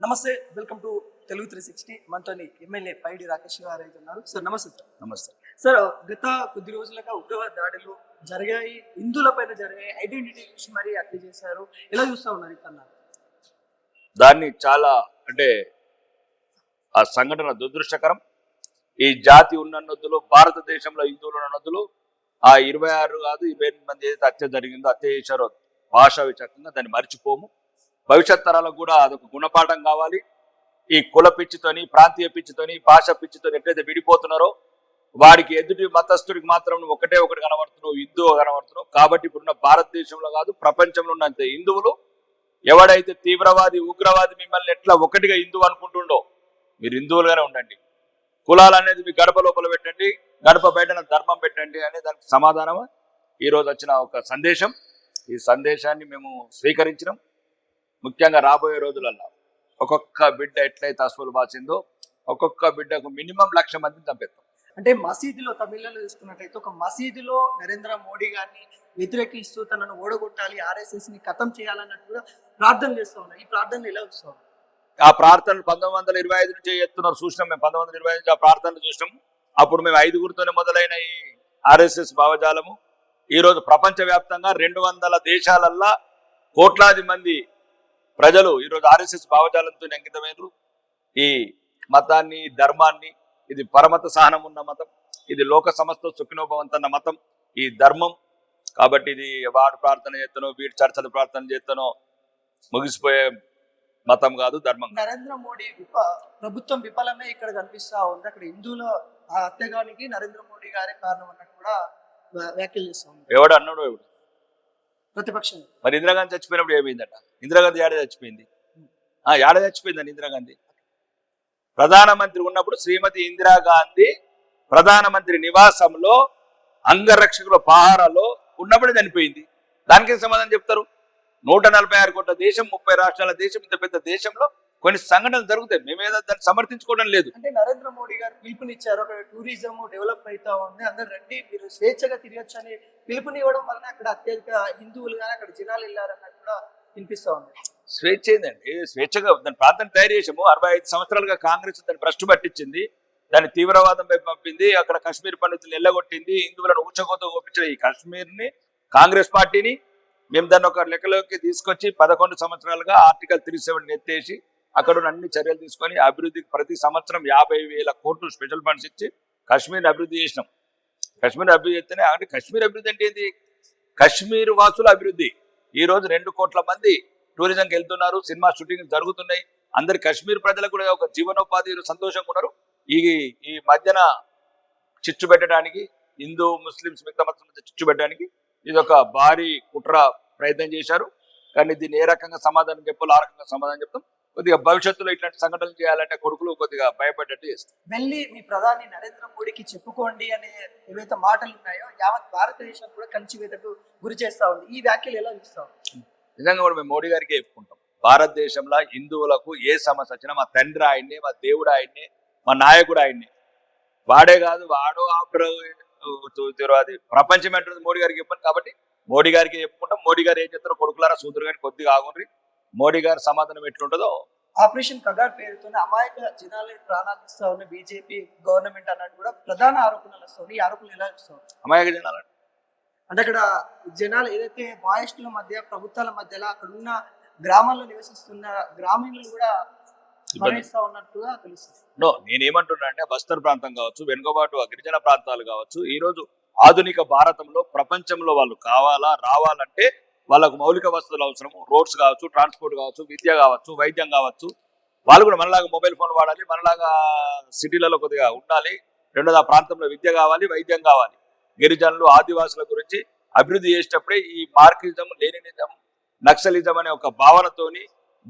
నమస్తే, welcome to Telugu 360. మనతో MLA పైడి రాకేష్ గారు అయితే ఉన్నారు. సార్ నమస్తే. సార్ నమస్తే సార్, గత కొద్ది రోజులుగా ఉగ్రవాద దాడులు జరిగాయి, హిందువుల పైన జరిగాయి, ఐడెంటిటీ చూసి మరీ హత్య చేశారు. ఎలా చూస్తా ఉన్నారు ఇతన్నారు? దాన్ని చాలా అంటే ఆ సంఘటన దురదృష్టకరం. ఈ జాతి ఉన్న నొద్దులు, భారతదేశంలో హిందువులు ఉన్న నొద్దులు ఆ 26 కాదు 28 మంది ఏదైతే హత్య జరిగిందో, హత్య చేశారో భాషా విచక్షణంగా దాన్ని మర్చిపోము. భవిష్యత్ తరాలకు కూడా అదొక గుణపాఠం కావాలి. ఈ కుల పిచ్చితోని, ప్రాంతీయ పిచ్చితోని, భాష పిచ్చితోని ఎట్లయితే విడిపోతున్నారో, వాడికి ఎదుటి మతస్థుడికి మాత్రం ఒకటే ఒకటి కనబడుతున్నావు, హిందువు కనబడుతున్నావు. కాబట్టి ఇప్పుడున్న భారతదేశంలో కాదు, ప్రపంచంలో ఉన్నంత హిందువులు ఎవడైతే తీవ్రవాది, ఉగ్రవాది మిమ్మల్ని ఎట్లా ఒకటిగా హిందువు అనుకుంటుండో, మీరు హిందువులుగానే ఉండండి. కులాలు అనేది మీ గడప లోపల పెట్టండి, గడప బయటన ధర్మం పెట్టండి అనే దానికి సమాధానం ఈరోజు వచ్చిన ఒక సందేశం. ఈ సందేశాన్ని మేము స్వీకరించినాం. ముఖ్యంగా రాబోయే రోజులలో ఒక్కొక్క బిడ్డ ఎట్లయితే అసలు బాసిందో, ఒక్కొక్క బిడ్డకు మినిమం 1,00,000 మందిని చంపేస్తాం. అంటే మసీదులో, తమిళనాడులో చూసుకున్నట్లయితే ఒక మసీదులో నరేంద్ర మోడీ గారిని వ్యతిరేకిస్తూ తనను ఓడగొట్టాలి, ఆర్ఎస్ఎస్ ని ఖతం చేయాలన్నట్టు కూడా ప్రార్థన చేస్తూ ఉన్నారు. ఈ ప్రార్థనలు ఎలా చూస్తాం? ఆ ప్రార్థనలు 1925 నుంచి చేస్తున్నారు, చూసినాం. మేము 1925 నుంచి ఆ ప్రార్థనలు చూసినాం. అప్పుడు మేము 5గురితోనే మొదలైన ఈ ఆర్ఎస్ఎస్ భావజాలము ఈరోజు ప్రపంచవ్యాప్తంగా 200 దేశాలల్లో కోట్లాది మంది ప్రజలు ఈరోజు ఆర్ఎస్ఎస్ భావజాలంతో అంకితమైనరు. ఈ మతాన్ని, ధర్మాన్ని, ఇది పరమత సహనం ఉన్న మతం, ఇది లోక సమస్త సుఖినోభవంతన్న మతం, ఈ ధర్మం. కాబట్టి ఇది వాడు ప్రార్థన చేస్తానో, వీడు చర్చలు ప్రార్థన చేస్తానో ముగిసిపోయే మతం కాదు, ధర్మం. నరేంద్ర మోడీ ప్రభుత్వం విఫలమే ఇక్కడ కనిపిస్తా ఉంది. అక్కడ హిందువుల హత్యగానికి నరేంద్ర మోడీ గారే కారణం అన్నట్టు కూడా వ్యాఖ్యలు చేస్తా ఉంది. ఎవడు అన్నాడు? ఎవడు? ప్రతిపక్షం. మరి ఇందిరాగాంధీ చచ్చిపోయినప్పుడు ఏమైందట? ఇందిరాగాంధీ ఏడాది చచ్చిపోయింది. ఏడాది చచ్చిపోయిందండి ఇందిరాగాంధీ. ప్రధానమంత్రి ఉన్నప్పుడు శ్రీమతి ఇందిరాగాంధీ ప్రధానమంత్రి నివాసంలో అంగరక్షకుల పహారాలో ఉన్నప్పుడు చనిపోయింది. దానికి సమాధానం చెప్తారు? 146 కోట్ల దేశం, 30 రాష్ట్రాల దేశం, ఇంత పెద్ద దేశంలో కొన్ని సంఘటనలు జరుగుతాయి. మేమేదో దాన్ని సమర్థించుకోవడం లేదు. అంటే నరేంద్ర మోడీ గారు పిలుపునిచ్చారు, అక్కడ టూరిజం డెవలప్ అవుతా ఉంది, అందరు రండి, మీరు స్వేచ్ఛగా తిరగచ్చు అని పిలుపునివ్వడం వలన అక్కడ అత్యధిక హిందువులు కానీ అక్కడ జనాలు వెళ్ళారన్నట్టు కూడా వినిపిస్తా ఉంది. స్వేచ్ఛ ఏందండి? స్వేచ్ఛగా దాని ప్రాంతాన్ని తయారు చేసాము. 65 సంవత్సరాలుగా కాంగ్రెస్ దాన్ని భ్రష్టు పట్టించింది, దాన్ని తీవ్రవాదం వైపు పంపింది, అక్కడ కశ్మీర్ పండితులు ఎల్లగొట్టింది, హిందువులను ఊచకోత ఒప్పించిన ఈ కాశ్మీర్ని, కాంగ్రెస్ పార్టీని మేము దాన్ని ఒక లెక్కలోకి తీసుకొచ్చి 11 సంవత్సరాలుగా ఆర్టికల్ 37 ఎత్తేసి అక్కడ అన్ని చర్యలు తీసుకొని అభివృద్ధికి ప్రతి సంవత్సరం 50,000 కోట్లు స్పెషల్ ఫండ్స్ ఇచ్చి కాశ్మీర్ అభివృద్ధి చేసినాం. కాశ్మీర్ అభివృద్ధి చేస్తేనే అంటే కాశ్మీర్ అభివృద్ధి అంటే ఏంటి? కాశ్మీర్ వాసుల అభివృద్ధి. ఈ రోజు 2 కోట్ల మంది టూరిజంకి వెళ్తున్నారు, సినిమా షూటింగ్ జరుగుతున్నాయి. అందరి కాశ్మీర్ ప్రజలకు కూడా ఒక జీవనోపాధి సంతోషంగా ఉన్నారు. ఈ మధ్యన చిచ్చు పెట్టడానికి, హిందూ ముస్లిమ్స్ మిగతా మతం చిచ్చు పెట్టడానికి ఇది ఒక భారీ కుట్ర ప్రయత్నం చేశారు. కానీ దీన్ని ఏ రకంగా సమాధానం చెప్పాలో ఆ రకంగా సమాధానం చెప్తాం. కొద్దిగా భవిష్యత్తులో ఇట్లాంటి సంఘటనలు చేయాలంటే కొడుకులు కొద్దిగా భయపడ్డట్టు చేస్తారు. వెళ్ళి మీ ప్రధాని నరేంద్ర మోడీకి చెప్పుకోండి అనే ఏవైతే మాటలు ఉన్నాయో యావత్ భారతదేశం కూడా కంచివేతకు గురి చేస్తా ఉంది. ఈ వ్యాఖ్యలు ఎలా చూస్తాం? నిజంగా కూడా మేము మోడీ గారికి చెప్పుకుంటాం. భారతదేశంలో హిందువులకు ఏ సమస్య వచ్చినా మా తండ్రి ఆయన్ని, మా దేవుడు ఆయన్ని, మా నాయకుడు ఆయన్ని. వాడే కాదు, వాడు ఆఫ్టర్ తీవ్రవాది ప్రపంచం అంటుంది మోడీ గారికి చెప్పాను. కాబట్టి మోడీ గారికి చెప్పుకుంటాం. మోడీ గారు ఏం చెప్తారో కొడుకులారా సూదురు గారికి కొద్దిగా ఆగుండ్రి. మోడీ గారి సమాధానం ఎట్లుంటుందో. ఆపరేషన్ కగార్ పేరుతోనే అమాయక జనాలు ప్రాణాలు ఇస్తా ఉన్న బీజేపీ గవర్నమెంట్ అన్నట్టు కూడా ప్రధాన ఆరోపణలు వస్తుంది. ఈ ఆరోపణలు ఎలా చూస్తాం? అమాయక జనాలు అంటే అక్కడ జనాలు ఏదైతే మాయిస్టుల మధ్య, ప్రభుత్వాల మధ్యలో అక్కడ ఉన్న గ్రామాల్లో నివసిస్తున్న గ్రామీణులు కూడా మరణిస్తా ఉన్నట్టుగా తెలుస్తుంది. నేనేమంటున్నా అంటే బస్తర్ ప్రాంతం కావచ్చు, వెనుకబాటు గిరిజన ప్రాంతాలు కావచ్చు, ఈ రోజు ఆధునిక భారతంలో ప్రపంచంలో వాళ్ళు రావాలంటే వాళ్ళకు మౌలిక వసతులు అవసరం. రోడ్స్ కావచ్చు, ట్రాన్స్పోర్ట్ కావచ్చు, విద్య కావచ్చు, వైద్యం కావచ్చు. వాళ్ళు కూడా మనలాగా మొబైల్ ఫోన్ వాడాలి, మనలాగా సిటీలలో కొద్దిగా ఉండాలి. రెండోది ఆ ప్రాంతంలో విద్య కావాలి, వైద్యం కావాలి. గిరిజనులు, ఆదివాసుల గురించి అభివృద్ధి చేసేటప్పుడే ఈ మార్కిజం, లెనినిజం, నక్సలిజం అనే ఒక భావనతోని,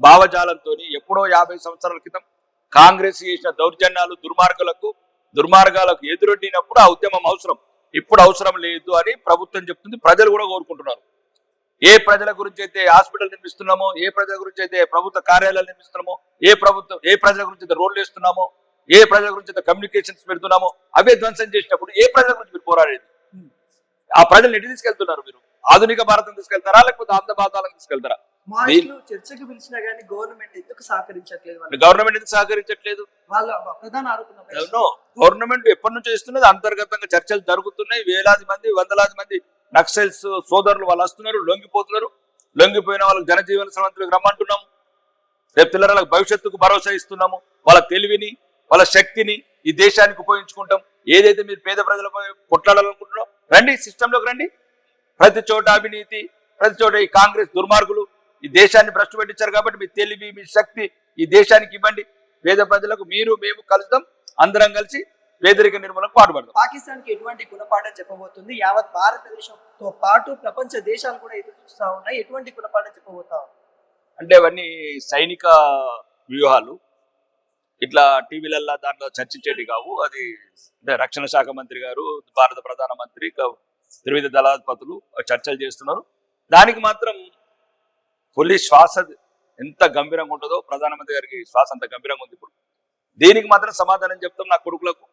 భావజాలంతో ఎప్పుడో 50 సంవత్సరాల క్రితం కాంగ్రెస్ చేసిన దౌర్జన్యాలు, దుర్మార్గాలకు ఎదురొడ్డినప్పుడు ఆ ఉద్యమం అవసరం. ఇప్పుడు అవసరం లేదు అని ప్రభుత్వం చెప్తుంది. ప్రజలు కూడా కోరుకుంటున్నారు. ఏ ప్రజల గురించి అయితే హాస్పిటల్ నిర్మిస్తున్నామో, ఏ ప్రజల గురించి అయితే ప్రభుత్వ కార్యాలయాలు నిర్మిస్తున్నామో, ఏ ప్రజల గురించి అయితే రోడ్లు వేస్తున్నామో, ఏ ప్రజల గురించి అయితే కమ్యూనికేషన్స్ పెడుతున్నామో, అవే ధ్వంసం చేసినప్పుడు ఏ ప్రజల గురించి మీరు పోరాడేది? ఆ ప్రజలు ఎటు తీసుకెళ్తున్నారు? మీరు ఆధునిక భారతం తీసుకెళ్తారా, లేకపోతే అంధ భారతాలను తీసుకెళ్తారా? మాస్టర్లు చర్చకు పిలిచినా కానీ గవర్నమెంట్ ఎందుకు సహకరించట్లేదు వాళ్ళకి? గవర్నమెంట్ ఎందుకు సహకరించట్లేదు? వాళ్ళ ప్రధాన ఆరోపణ గవర్నమెంట్ ఎప్పటి నుంచి ఇస్తున్నది, అంతర్గతంగా చర్చలు జరుగుతున్నాయి. వేలాది మంది, వందలాది మంది నక్సల్స్ సోదరులు వాళ్ళు వస్తున్నారు, లొంగిపోతున్నారు. లొంగిపోయిన వాళ్ళకి జనజీవన సమంతులకు రమ్మంటున్నాము. రేపు పిల్లలకు భవిష్యత్తుకు భరోసా ఇస్తున్నాము. వాళ్ళ తెలివిని, వాళ్ళ శక్తిని ఈ దేశానికి ఉపయోగించుకుంటాం. ఏదైతే మీరు పేద ప్రజలపై కొట్లాడాలనుకుంటున్నారో రండి, సిస్టంలోకి రండి. ప్రతి చోట అవినీతి, ప్రతి చోట ఈ కాంగ్రెస్ దుర్మార్గులు ఈ దేశాన్ని భ్రష్టు పెట్టించారు. కాబట్టి మీ తెలివి, మీ శక్తి ఈ దేశానికి ఇవ్వండి. పేద ప్రజలకు మీరు మేము కలుద్దాం, అందరం కలిసి పేదరిక నిర్మూలనకు పాటుపడదాం. పాకిస్తాన్ కి ఎటువంటి గుణపాఠం చెప్పబోతుంది? యావత్ భారతదేశంతో పాటు ప్రపంచ దేశాలు కూడా ఎదురు చూస్తా ఉన్నాయి. ఎటువంటి గుణపాఠం చెప్పబోతాం? అంటే అవన్నీ సైనిక వ్యూహాలు, ఇట్లా టీవీలల్లో దాంట్లో చర్చించేటి కావు. అది అంటే రక్షణ శాఖ మంత్రి గారు, భారత ప్రధానమంత్రి, త్రివిధ దళాధిపతులు చర్చలు చేస్తున్నారు. దానికి మాత్రం పోలీస్ శ్వాస ఎంత గంభీరంగా ఉంటుందో, ప్రధానమంత్రి గారికి శ్వాస అంత గంభీరంగా ఉంది. ఇప్పుడు దీనికి మాత్రం సమాధానం చెప్తాం నా కొడుకులకు.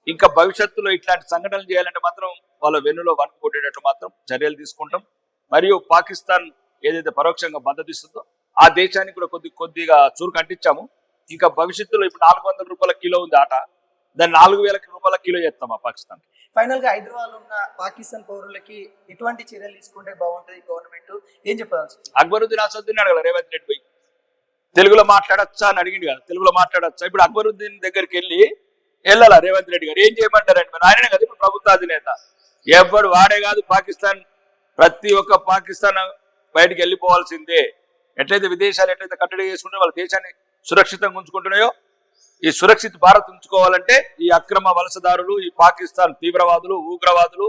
ఇంకా భవిష్యత్తులో ఇట్లాంటి సంఘటనలు చేయాలంటే మాత్రం వాళ్ళ వెన్నులో వణుకు కొట్టేటట్టు మాత్రం చర్యలు తీసుకుంటాం. మరియు పాకిస్తాన్ ఏదైతే పరోక్షంగా మద్దతు ఇస్తుందో ఆ దేశానికి కూడా కొద్దిగా చురుకు అంటించాము. ఇంకా భవిష్యత్తులో ఇప్పుడు 400 రూపాయల కిలో ఉంది ఆట, దాన్ని 4000 రూపాయల కిలో చేస్తాం ఆ పాకిస్తాన్. ఫైనల్ గా హైదరాబాద్ లో ఉన్న పాకిస్తాన్ పౌరులకి ఎటువంటి చర్యలు తీసుకుంటే బాగుంటుంది గవర్నమెంట్? ఏం చెప్పాల్సి? అక్బరుద్దీన్ అసదుద్దీన్ అడగల రేవంత్ రెడ్డి పోయి తెలుగులో మాట్లాడచ్చా అని అడిగింది కదా, తెలుగులో మాట్లాడచ్చా? ఇప్పుడు అక్బరుద్దీన్ దగ్గరికి వెళ్ళాలా రేవంత్ రెడ్డి గారు? ఏం చేయమంటారండి? మరి ఆయనే కదా ఇప్పుడు ప్రభుత్వ అధినేత. ఎవడు వాడే కాదు, పాకిస్తాన్ ప్రతి ఒక్క పాకిస్తాన్ బయటికి వెళ్ళిపోవాల్సిందే. ఎట్లయితే విదేశాలు ఎట్లయితే కట్టడి చేసుకుంటే వాళ్ళ దేశాన్ని సురక్షితంగా ఉంచుకుంటున్నాయో, ఈ సురక్షిత భారత్ ఉంచుకోవాలంటే ఈ అక్రమ వలసదారులు, ఈ పాకిస్తాన్ తీవ్రవాదులు, ఉగ్రవాదులు,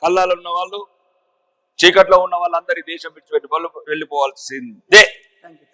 కళ్ళాలు ఉన్న వాళ్ళు, చీకట్లో ఉన్న వాళ్ళందరి దేశం విడిచిపెట్టి వెళ్ళిపోవాల్సిందే. Thank you.